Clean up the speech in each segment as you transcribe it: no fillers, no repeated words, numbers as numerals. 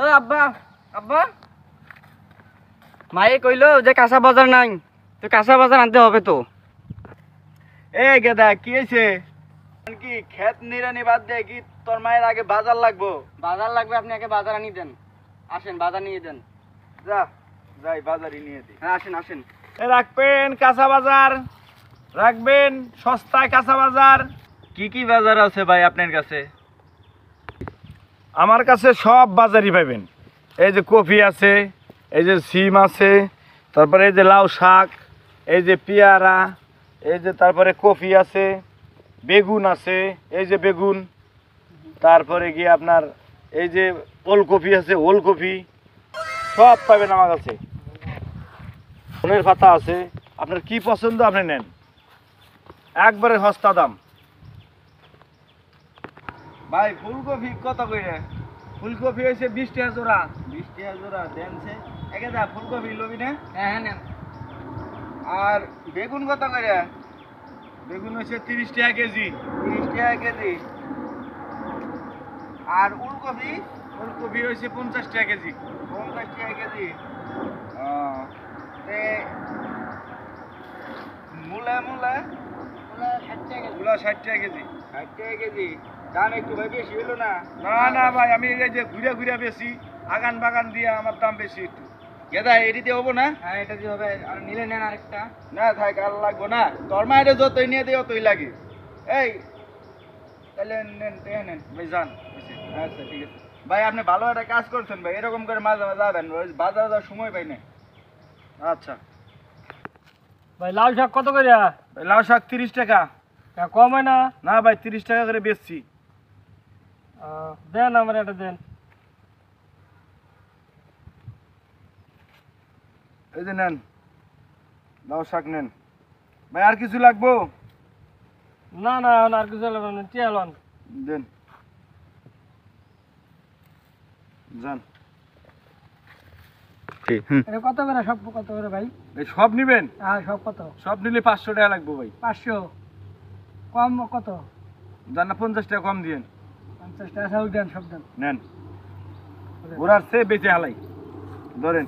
ও আব্বা আব্বা মায়ে কইলো যে কাঁচা বাজার নাই, তো কাঁচা বাজার আনতে হবে তো। এ গেদা কি হয়েছে? কি ক্ষেত নিরানি বাদ দিয়ে কি তোর মায়ের আগে বাজার লাগবো? বাজার লাগবে, আপনি আগে বাজার আনিয়ে দেন। আসেন বাজার নিয়ে দেন। যা যাই বাজারই নিয়ে দিই। হ্যাঁ আসেন আসেন। রাখবেন কাঁচা বাজার, রাখবেন সস্তায় কাঁচা বাজার। কি কি বাজার আছে ভাই আপনার কাছে? আমার কাছে সব বাজারই পাবেন। এই যে কফি আছে, এই যে সিম আছে, তারপরে এই যে লাউ শাক, এই যে পেয়ারা, এই যে তারপরে কফি আছে, বেগুন আছে, এই যে বেগুন, তারপরে গিয়ে আপনার এই যে ওলকপি আছে, ওলকপি সব পাবেন আমার কাছে। ধনের পাতা আছে, আপনার কি পছন্দ আপনি নেন, একবারে সস্তা দাম। ভাই ফুলকপি কত করে? ফুলকপি হয়েছে 20 টাকা জোড়া। 20 টাকা জোড়া দেনছে। একেদা ফুলকপি লবি না? হ্যাঁ হ্যাঁ নেন। আর বেগুন কত করে? বেগুন হয়েছে 30 টাকা কেজি। 30 টাকা কেজি। আর ফুলকপি? ফুলকপি হয়েছে 50 টাকা কেজি। 50 টাকা কেজি। তে মূলা মূলা? ওগুলা 60 টাকা কেজি। গুলা 60 টাকা কেজি। 60 টাকা কেজি। দাম একটু ভাই বেশি হলো না? না না ভাই, আমি এই যে ঘুরে ঘুরে বেশি, আগান বাগান দিয়ে আমার দাম বেশি একটু। গেদা এডিতে হবো না? হ্যাঁ এটা দিয়ে হবে। আর নিলে নেন আরেকটা। না থাক আর লাগবো না। তোর মায়ের যতই নিয়ে দিও ততই লাগে। এই তাহলে নেন টেনে নেন ভাই যান। আচ্ছা ঠিক আছে ভাই, আপনি ভালো একটা কাজ করছেন ভাই, এরকম করে মাঝে মাঝে যাবেন, ওই বাজারে যাওয়ার সময় পাই না। আচ্ছা ভাই লাল শাক কত করে? ভাই লাউ শাক 30 টাকা। কম হয় না? না ভাই 30 টাকা করে বেচছি। দেন আমার এটা দেন। এই যে নেন লাউ শাক নেন। ভাই আর কিছু লাগবো? না না এখন আর কিছু লাগবে না, টিয়ালন। দেন যান। এটা কত করে সব কত করে ভাই? এই সব নিবেন? হ্যাঁ সব কত? সব নিলে 500 টাকা লাগবে ভাই। 500 কম কত? জান না 50 টাকা কম দিয়েন। 50 টাকা সব দেন, সব দেন। নেন, ওরার সে বেঁচে হালাই ধরেন।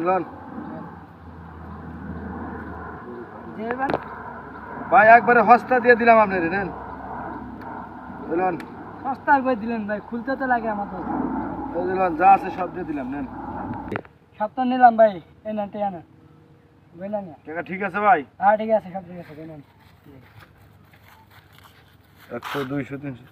লন দেবেন ভাই একবারে হস্তা দিয়ে দিলাম আপনার, নেন লন। সস্তার বই দিলেন ভাই, খুলতে তো লাগে আমাদের। এই যে লন, যা আছে সব দিয়ে দিলাম, নেন। সপ্তাহ নিলাম ভাই, এই নেন টিয়া নেন, বুঝলেন না? টাকা ঠিক আছে ভাই? হ্যাঁ ঠিক আছে, সব ঠিক আছে, নেন। 100 200 300